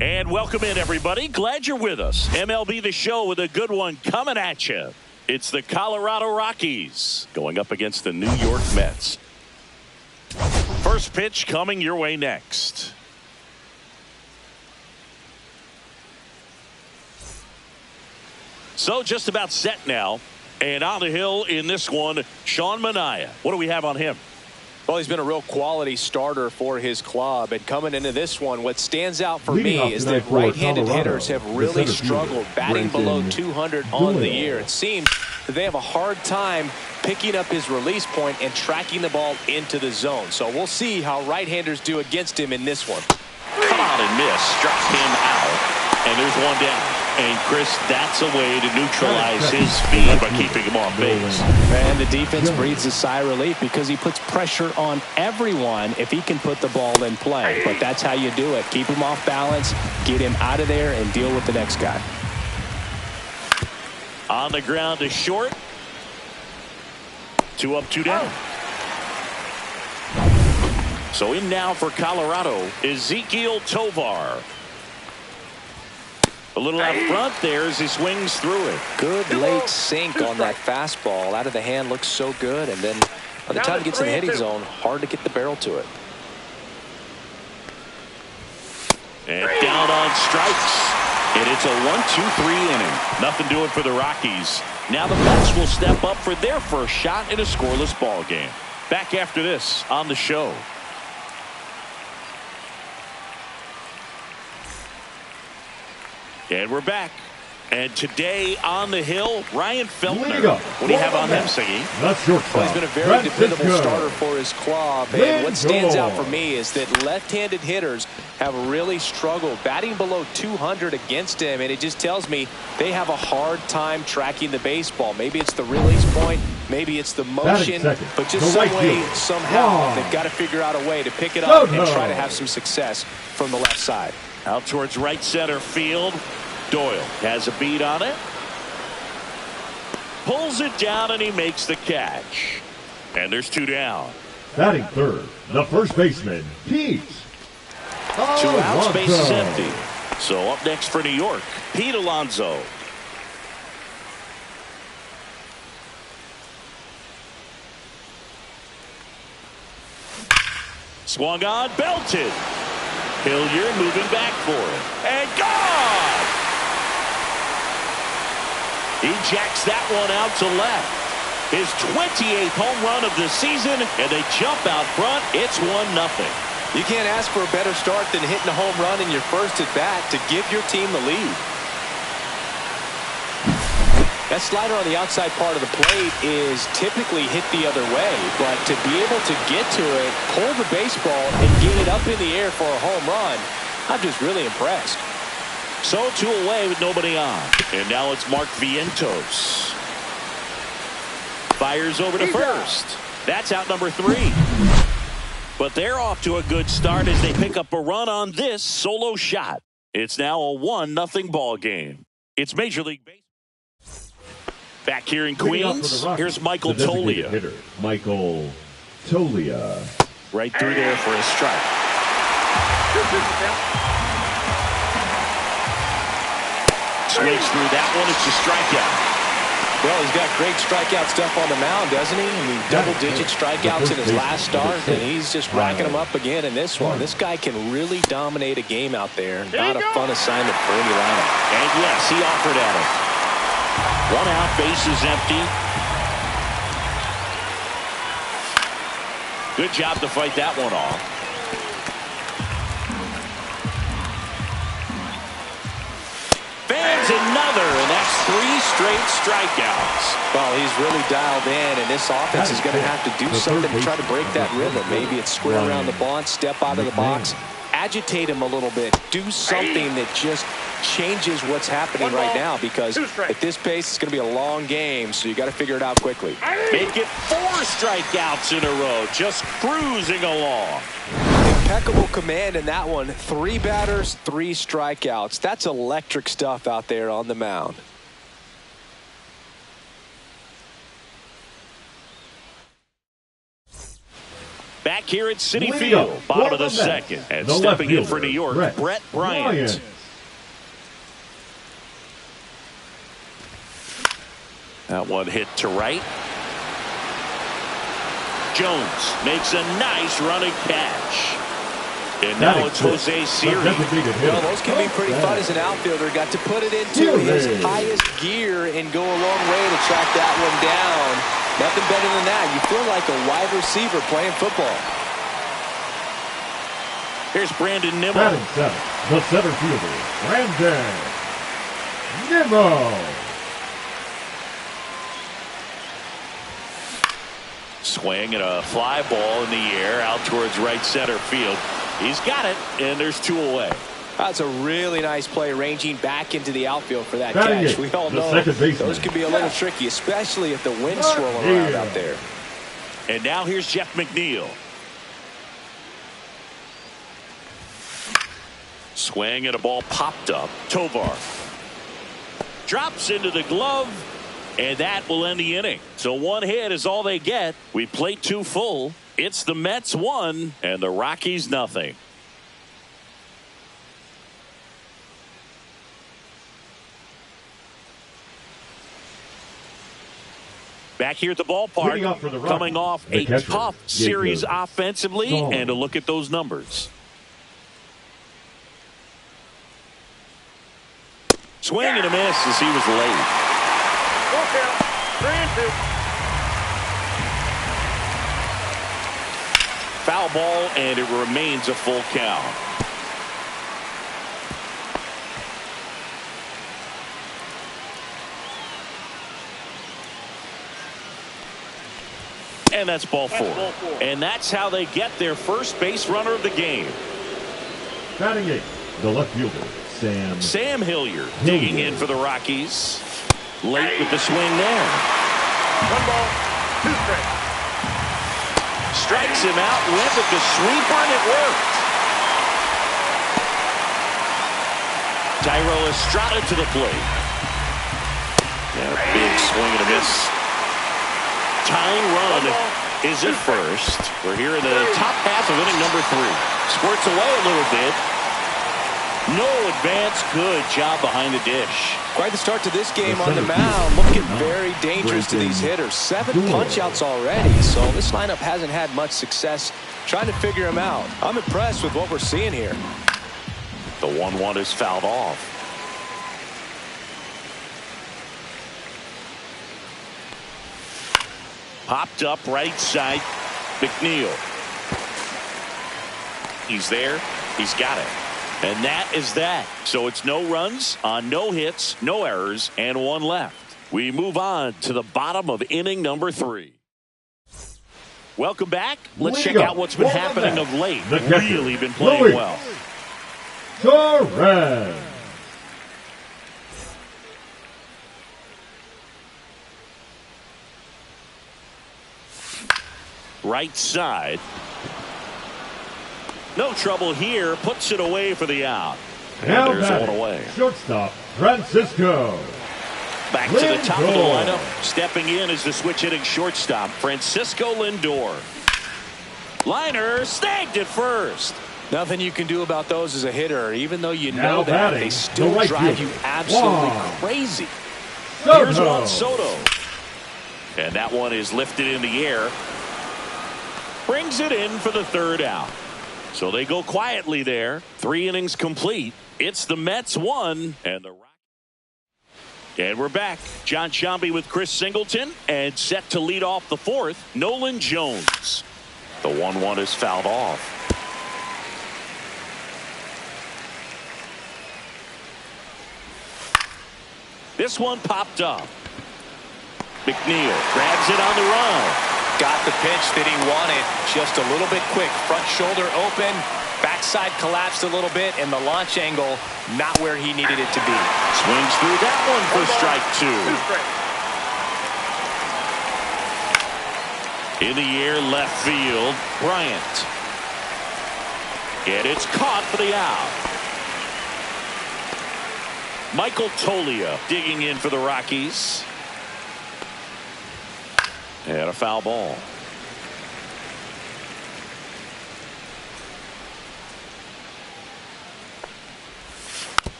And welcome in, everybody. Glad you're with us. MLB The Show with a good one coming at you. It's the Colorado Rockies going up against the New York Mets. First pitch coming your way next. So just about set now. And on the hill in this one, Sean Manaea. What do we have on him? Well, he's been a real quality starter for his club. And coming into this one, what stands out for me is that right-handed hitters have really struggled batting below 200 on the year. It seems that they have a hard time picking up his release point and tracking the ball into the zone. So we'll see how right-handers do against him in this one. Come on and miss. Struck him out. And there's one down. And, Chris, that's a way to neutralize his speed by keeping him off base. And the defense breathes a sigh of relief because he puts pressure on everyone if he can put the ball in play. But that's how you do it. Keep him off balance, get him out of there, and deal with the next guy. On the ground to short. 2 up, 2 down. So in now for Colorado, Ezequiel Tovar. A little out front there as he swings through it. Good late sink on that fastball. Out of the hand, looks so good. And then by the time it gets in the hitting zone, hard to get the barrel to it. And down on strikes. And it's a 1-2-3 inning. Nothing doing for the Rockies. Now the Mets will step up for their first shot in a scoreless ball game. Back after this on the show. And we're back. And today on the hill, Ryan Feltner. What do you have on him, Siggy? Well, he's been a very dependable starter for his club. And what stands out for me is that left-handed hitters have really struggled batting below 200 against him. And it just tells me they have a hard time tracking the baseball. Maybe it's the release point. Maybe it's the motion. But just some way, somehow, they've got to figure out a way to pick it up and try to have some success from the left side. Out towards right center field. Doyle has a beat on it. Pulls it down and he makes the catch. And there's 2 down. Batting third, the first baseman, Pete. 2 outs, base is empty. So up next for New York, Pete Alonso. Swung on, belted. Hilliard moving back for it. And gone! He jacks that one out to left. His 28th home run of the season, and they jump out front. It's 1-0. You can't ask for a better start than hitting a home run in your first at bat to give your team the lead. That slider on the outside part of the plate is typically hit the other way, but to be able to get to it, pull the baseball, and get it up in the air for a home run, I'm just really impressed. So 2 away with nobody on. And now it's Mark Vientos. Fires over to first. That's out number 3. But they're off to a good start as they pick up a run on this solo shot. It's now a 1-0 ball game. It's Major League Baseball. Back here in Queens, here's Michael Toglia. Hitter, Michael Toglia. Right through there for a strike. Swings through that one. It's a strikeout. Well, he's got great strikeout stuff on the mound, doesn't he? I mean, double-digit strikeouts in his last start, and he's just racking them up again in this one. This guy can really dominate a game out there. Not a fun assignment for any lineup. And yes, he offered at it. 1 out, base is empty. Good job to fight that one off. Fans another, and that's 3 straight strikeouts. Well, he's really dialed in, and this offense is going to have to do something to try to break that rhythm. Maybe it's square around the bunt, step out of the box, agitate him a little bit, do something that just changes what's happening right now, because at this pace, it's going to be a long game, so you got to figure it out quickly. Make it 4 strikeouts in a row, just cruising along. Impeccable command in that one. 3 batters, 3 strikeouts. That's electric stuff out there on the mound. Back here at Citi Field, bottom of the second. And stepping in for New York, Brett Bryant. That one hit to right. Jones makes a nice running catch. And now it's Jose Siri. Well, those can be pretty fun as an outfielder. Got to put it into his highest gear and go a long way to track that one down. Nothing better than that. You feel like a wide receiver playing football. Here's Brandon Nimmo. Batting seventh, the center fielder, Brandon Nimmo. Swing and a fly ball in the air out towards right center field. He's got it, and there's 2 away. That's a really nice play, ranging back into the outfield for that catch. We all know those can be a little tricky, especially if the wind's swirling around out there. And now here's Jeff McNeil. Swing and a ball popped up. Tovar drops into the glove, and that will end the inning. So 1 hit is all they get. We played 2 full. It's the Mets 1 and the Rockies nothing. Back here at the ballpark, coming off a tough series offensively, and a look at those numbers. Swing and a miss as he was late. 3-2. Foul ball, and it remains a full count. And that's ball 4. And that's how they get their first base runner of the game. Batting 8, the left fielder, Sam Hilliard digging in for the Rockies. Late with the swing there. 1 ball, 2 strikes. Strikes him out, went with the sweeper, and it worked. Tyro Estrada to the plate. Yeah, big swing and a miss. Tying run is at first. We're here in the top half of inning number 3. Squirts away a little bit. No advance. Good job behind the dish. Quite the start to this game on the mound. Looking very dangerous to these hitters. 7 punch-outs already, so this lineup hasn't had much success trying to figure them out. I'm impressed with what we're seeing here. The 1-1 is fouled off. Popped up right side. McNeil. He's there. He's got it. And that is that. So it's no runs on no hits, no errors, and 1 left. We move on to the bottom of inning number 3. Welcome back. Let's check out what's been happening of late. Really been playing well. Torres. Right side. No trouble here. Puts it away for the out. Now there's 1 away. Shortstop Francisco Back to the top of the lineup. Stepping in is the switch hitting shortstop Francisco Lindor. Liner snagged it first. Nothing you can do about those as a hitter. Even though you know that, they still right drive field. you absolutely crazy. Here's Juan Soto. And that one is lifted in the air. Brings it in for the 3rd out. So they go quietly there. 3 innings complete. It's the Mets 1 and the Rockies. And we're back. John Sciambi with Chris Singleton, and set to lead off the 4th, Nolan Jones. The 1-1 is fouled off. This one popped up. McNeil grabs it on the run. Got the pitch that he wanted, just a little bit quick. Front shoulder open, backside collapsed a little bit, and the launch angle not where he needed it to be. Swings through that one for strike 2. In the air, left field, Bryant. And it's caught for the out. Michael Toglia digging in for the Rockies. And a foul ball.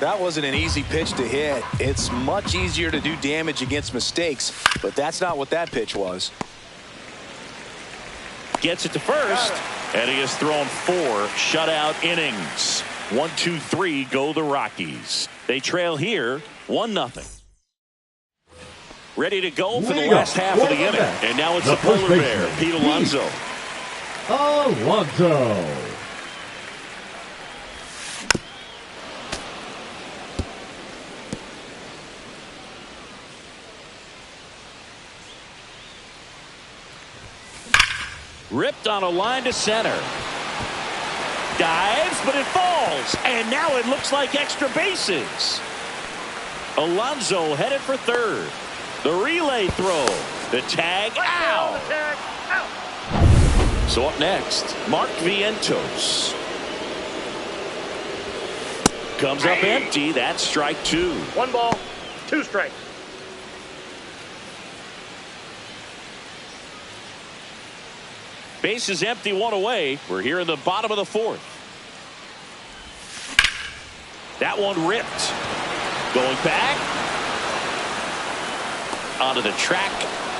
That wasn't an easy pitch to hit. It's much easier to do damage against mistakes, but that's not what that pitch was. Gets it to first, and he has thrown 4 shutout innings. 1, 2, 3 go the Rockies. They trail here 1-0. Ready to go for the last half of the inning. And now it's the polar bear, Pete Alonso. Ripped on a line to center. Dives, but it falls. And now it looks like extra bases. Alonso headed for third. The relay throw. The tag out. So up next, Mark Vientos. Comes up empty. That's strike 2. 1 ball, 2 strikes. Base is empty, 1 away. We're here in the bottom of the 4th. That one ripped. Going back. Onto the track.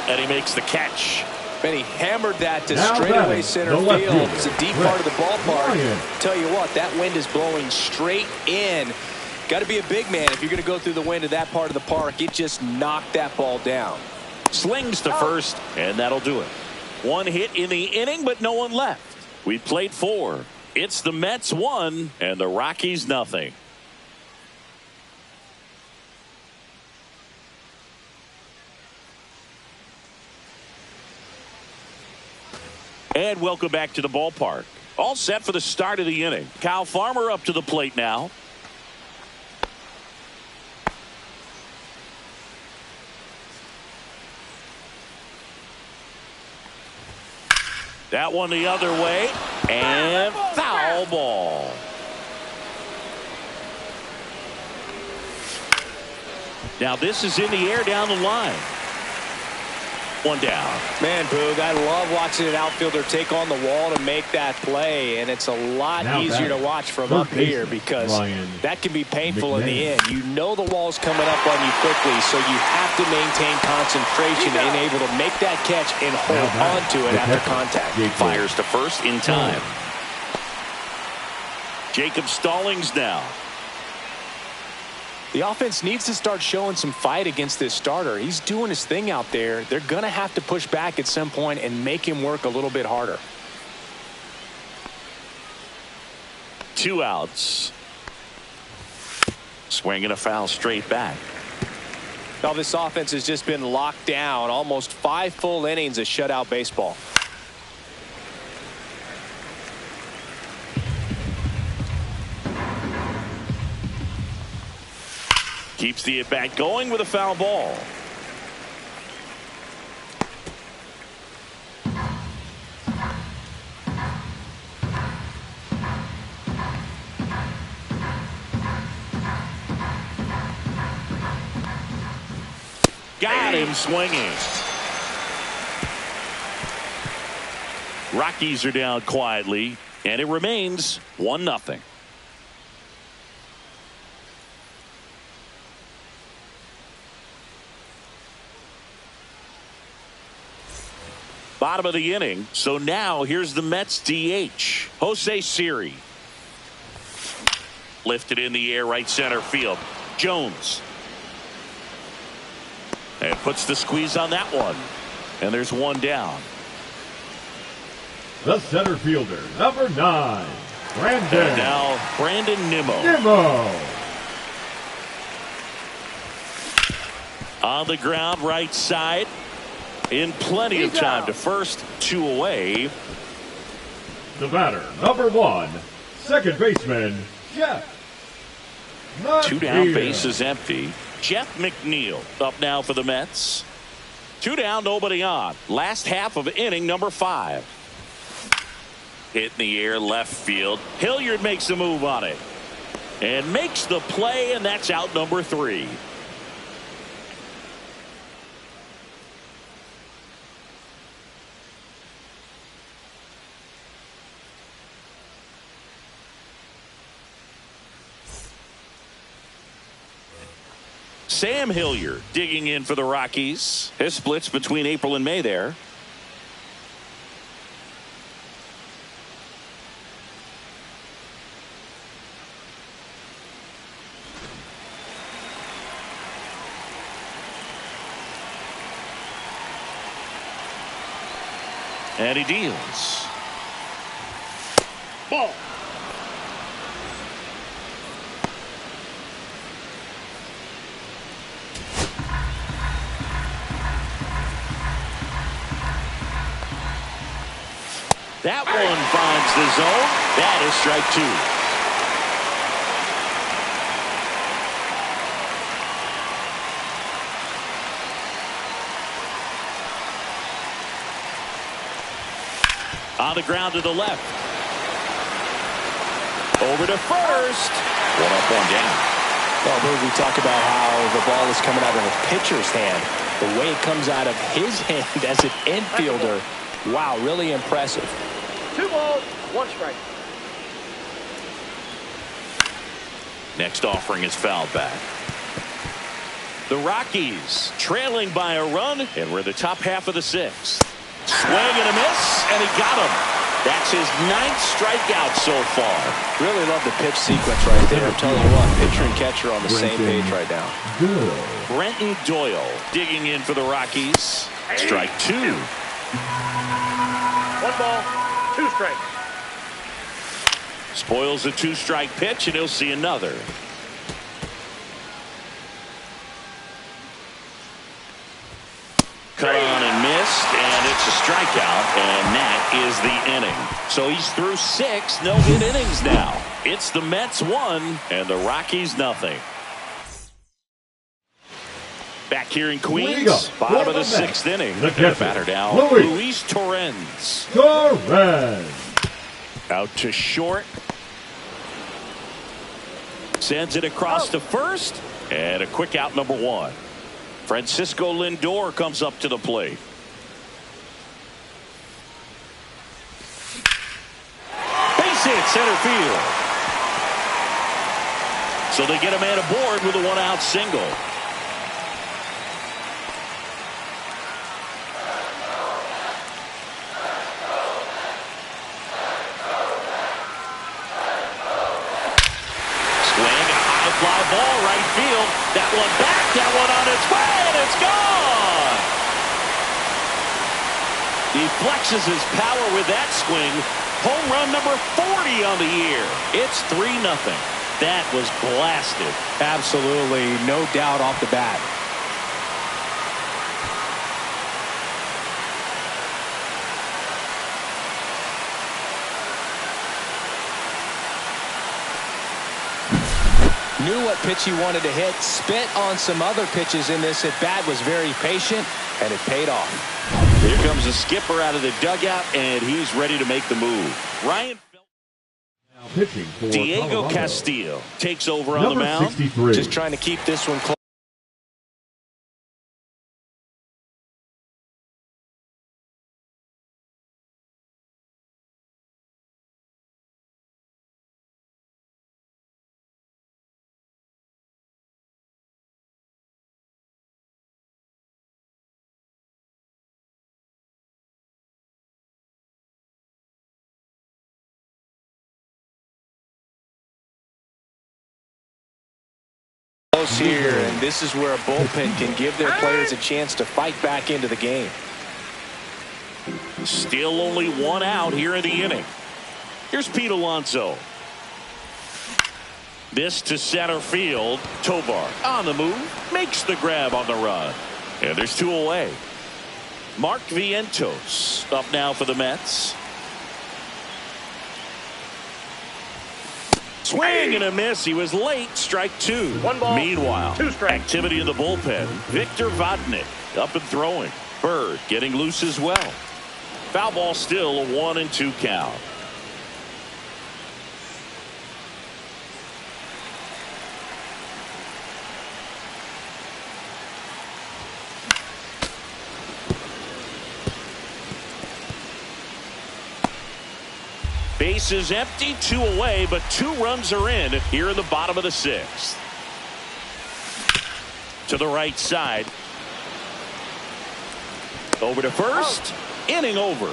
And he makes the catch. And he hammered that to straightaway center field. It's a deep part of the ballpark. Tell you what, that wind is blowing straight in. Got to be a big man if you're going to go through the wind of that part of the park. It just knocked that ball down. Slings to first, and that'll do it. 1 hit in the inning, but no one left. We played 4. It's the Mets 1 and the Rockies 0. And welcome back to the ballpark. All set for the start of the inning. Kyle Farmer up to the plate now. That one the other way, and foul ball. Now this is in the air down the line. 1 down. Man, Boog, I love watching an outfielder take on the wall to make that play, and it's a lot easier to watch from up here because that can be painful in the end. You know the wall's coming up on you quickly, so you have to maintain concentration and able to make that catch and hold on to it after contact. Fires to first in time. Jacob Stallings now. The offense needs to start showing some fight against this starter. He's doing his thing out there. They're going to have to push back at some point and make him work a little bit harder. 2 outs. Swinging a foul straight back. Now this offense has just been locked down. Almost 5 full innings of shutout baseball. Keeps the at-bat going with a foul ball. Got him swinging. Rockies are down quietly, and it remains 1-0. Bottom of the inning. So now here's the Mets DH. Jose Siri. Lifted in the air right center field. Jones. And puts the squeeze on that one. And there's 1 down. The center fielder, number 9, Brandon. And now Brandon Nimmo. On the ground right side. In plenty of time to first, 2 away. The batter, number 1, second baseman, Jeff. 2 down, base is empty. Jeff McNeil up now for the Mets. 2 down, nobody on. Last half of inning number 5. Hit in the air, left field. Hilliard makes a move on it. And makes the play, and that's out number 3. Sam Hilliard digging in for the Rockies. His splits between April and May there. And he deals. Ball. That one finds the zone. That is strike two. On the ground to the left. Over to first. One up, one down. Well, we talk about how the ball is coming out of a pitcher's hand. The way it comes out of his hand as an infielder. Wow, really impressive. 2 balls, 1 strike. Next offering is fouled back. The Rockies trailing by a run, and we're the top half of the 6th. Swing and a miss, and he got him. That's his 9th strikeout so far. Really love the pitch sequence right there. I'm telling you what, pitcher and catcher on the same page right now. Brenton Doyle digging in for the Rockies. Strike 2. 1 ball, 2 strikes. Spoils a 2-strike pitch, and he'll see another. Cut on and missed, and it's a strikeout, and that is the inning. So he's through 6 no-hit innings now. It's the Mets 1 and the Rockies nothing. Back here in Queens, bottom of the 6th inning. The batter now, Luis Torrens. Out to short. Sends it across to first, and a quick out, number 1. Francisco Lindor comes up to the plate. Base hit, center field. So they get a man aboard with a 1-out single. Fly ball right field. That one back. That one on its way, and it's gone. He flexes his power with that swing. Home run number 40 on the year. It's 3-0. That was blasted. Absolutely, no doubt off the bat. Knew what pitch he wanted to hit, spit on some other pitches in this at bat, was very patient, and it paid off. Here comes the skipper out of the dugout, and he's ready to make the move. Ryan Diego Castillo takes over on the mound. 63. Just trying to keep this one close. Here, and this is where a bullpen can give their players a chance to fight back into the game. Still only 1 out here in the inning. Here's Pete Alonso. This to center field. Tovar on the move, makes the grab on the run, and there's 2 away. Mark Vientos up now for the Mets. Swing and a miss. He was late. Strike 2. 1 ball. Meanwhile, 2 strikes. activity in the bullpen. Victor Vodnik up and throwing. Bird getting loose as well. Foul ball, still a 1-2 count. Base is empty, 2 away, but 2 runs are in here in the bottom of the 6th. to the right side. Over to first. Inning over.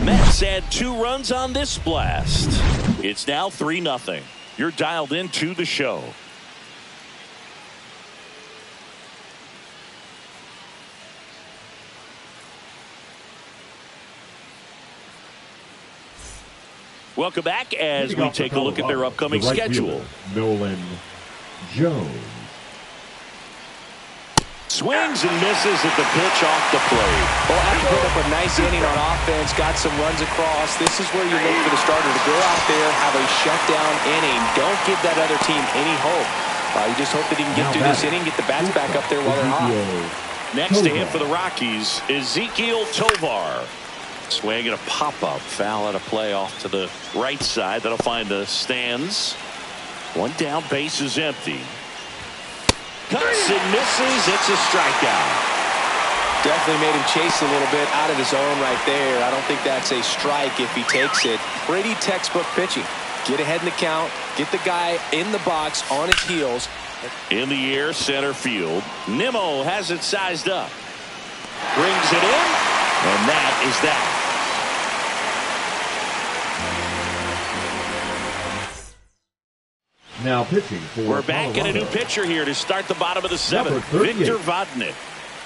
Mets had 2 runs on this blast. It's now 3-0. You're dialed into the show. Welcome back as we take a look at their upcoming schedule. Nolan Jones. Swings and misses at the pitch off the plate. Well, after putting up a nice inning on offense, got some runs across, this is where you look for the starter to go out there, have a shutdown inning. Don't give that other team any hope. You just hope that he can get through this inning, get the bats back up there while they're hot. Next to him for the Rockies, Ezequiel Tovar. Swing and a pop-up. Foul out of play off to the right side. That'll find the stands. 1 down, base is empty. Cuts and misses. It's a strikeout. Definitely made him chase a little bit out of his zone right there. I don't think that's a strike if he takes it. Pretty textbook pitching. Get ahead in the count. Get the guy in the box on his heels. In the air, center field. Nimmo has it sized up. Brings it in. And that is that. Now pitching for We're back in a new pitcher here to start the bottom of the 7th. Victor Vodnik.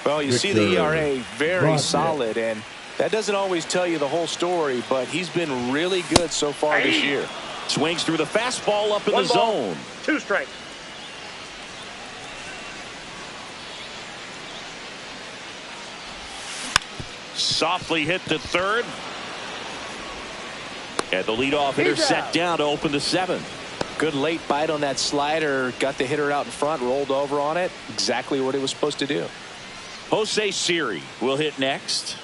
Well, you see the ERA very solid, and that doesn't always tell you the whole story, but he's been really good so far this year. Swings through the fastball up in the zone. 2 strikes. Softly hit to third. And the leadoff hitter set down to open the 7th. Good late bite on that slider. Got the hitter out in front, rolled over on it. Exactly what he was supposed to do. Jose Siri will hit next.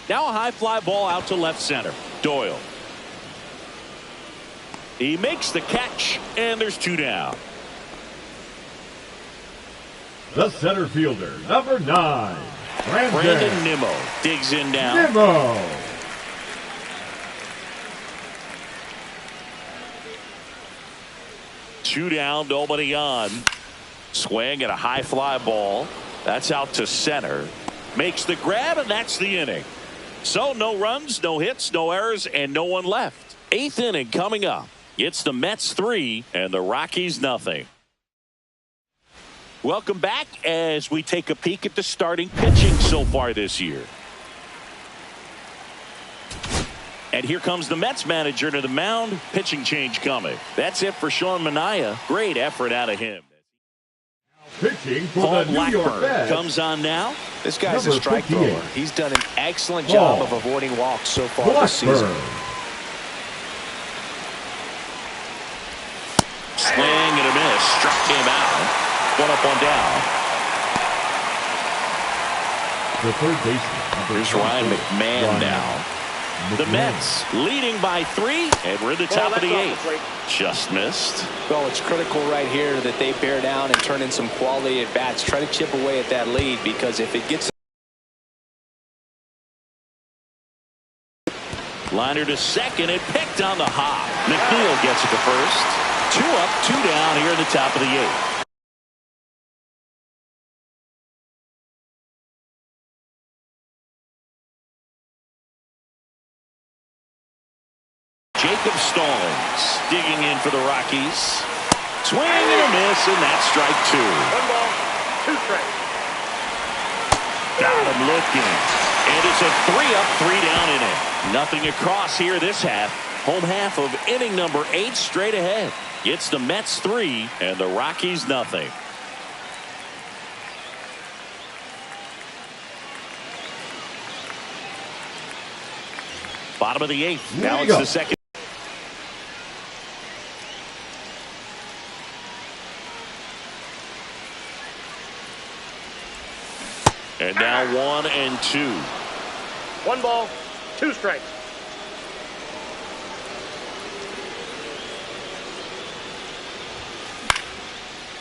Now a high fly ball out to left center. Doyle. He makes the catch, and there's 2 down. The center fielder, number 9, Brandon Nimmo digs in down. Nimmo. Two down, nobody on. Swing and a high fly ball. That's out to center. Makes the grab, and that's the inning. So no runs, no hits, no errors, and no one left. 8th inning coming up. It's the Mets 3 and the Rockies nothing. Welcome back as we take a peek at the starting pitching so far this year. And here comes the Mets manager to the mound. Pitching change coming. That's it for Sean Manaea. Great effort out of him. Pitching for Paul the New York Mets comes on now. This guy's a strike thrower. He's done an excellent job of avoiding walks so far this season. Swing and a miss. Struck him out. 1 up, 1 down. The third baseman. Here's Ryan McMahon now. The Mets leading by 3, and we're at the top of the 8th. Just missed. Well, it's critical right here that they bear down and turn in some quality at bats. Try to chip away at that lead, because if it gets liner to second, and picked on the hop. McNeil gets it to first. 2 up, 2 down here in the top of the 8th. Jacob Stallings digging in for the Rockies. Swing and a miss, and that's strike 2. 1 ball, 2 strikes. Got him looking. And it's a 3 up, 3 down inning. Nothing across here this half. Home half of inning number 8 straight ahead. It's the Mets 3 and the Rockies nothing. Bottom of the 8th. Now it's the second. And now 1 and 2. 1 ball, 2 strikes.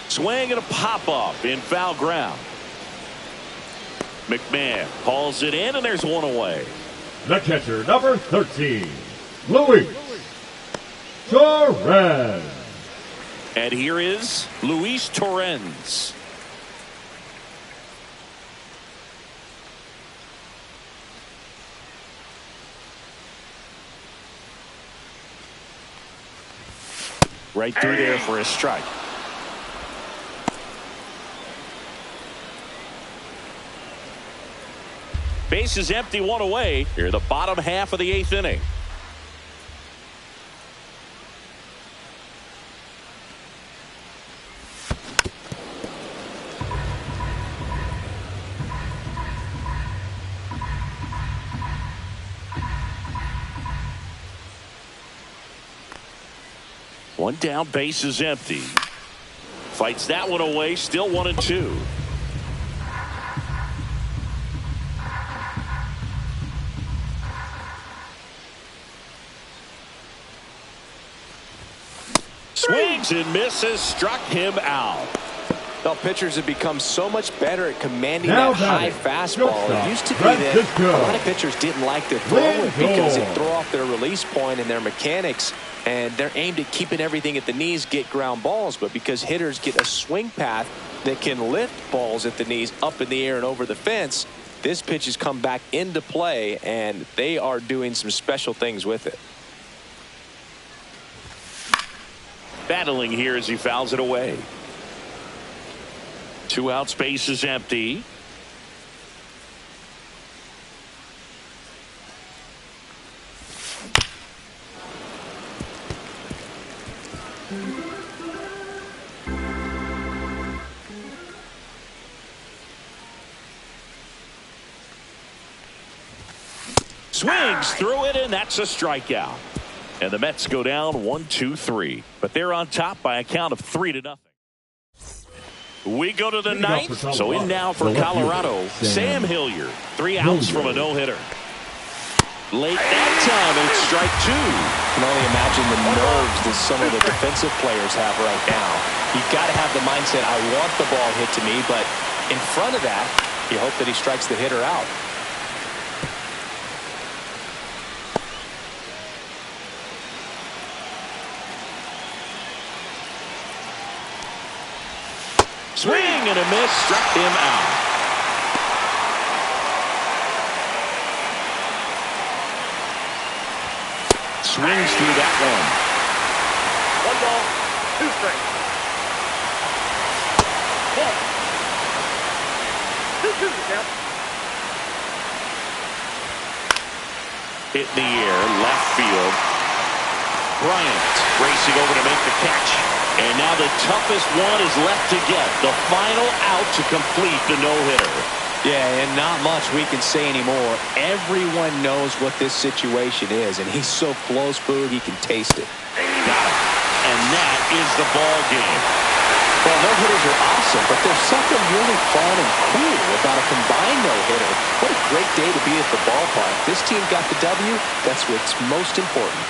Swing and a pop-up in foul ground. McMahon hauls it in, and there's 1 away. The catcher, number 13, Luis Torres. And here is Luis Torrens. Right through there for a strike. Base is empty, one away. Here, the bottom half of the 8th inning. One down, base is empty. Fights that one away, still 1-2. Swings and misses, struck him out. Well, pitchers have become so much better at commanding that high fastball. It used to be that a lot of pitchers didn't like to throw it because it threw off their release point and their mechanics, and they're aimed at keeping everything at the knees, get ground balls. But because hitters get a swing path that can lift balls at the knees up in the air and over the fence, this pitch has come back into play, and they are doing some special things with it. Battling here as he fouls it away. 2 outs, base is empty. Swings through it, and that's a strikeout. And the Mets go down 1-2-3. But they're on top by a count of 3-0. We go to the 9th. So in now for Colorado, Sam Hilliard. 3 outs from a no-hitter. Late that time, and it's strike 2. You can only imagine the nerves that some of the defensive players have right now. You've got to have the mindset, I want the ball hit to me, but in front of that, you hope that he strikes the hitter out. Swing and a miss, struck him out. Swings through that one. 1 ball, 2 strikes. 2-2 the count. Hit in the air, left field. Bryant racing over to make the catch. And now the toughest one is left to get. The final out to complete the no-hitter. Yeah, and not much we can say anymore. Everyone knows what this situation is, and he's so close, Boog, he can taste it. Got it. And that is the ball game. Well, no-hitters are awesome, but there's something really fun and cool about a combined no-hitter. What a great day to be at the ballpark. This team got the W. That's what's most important.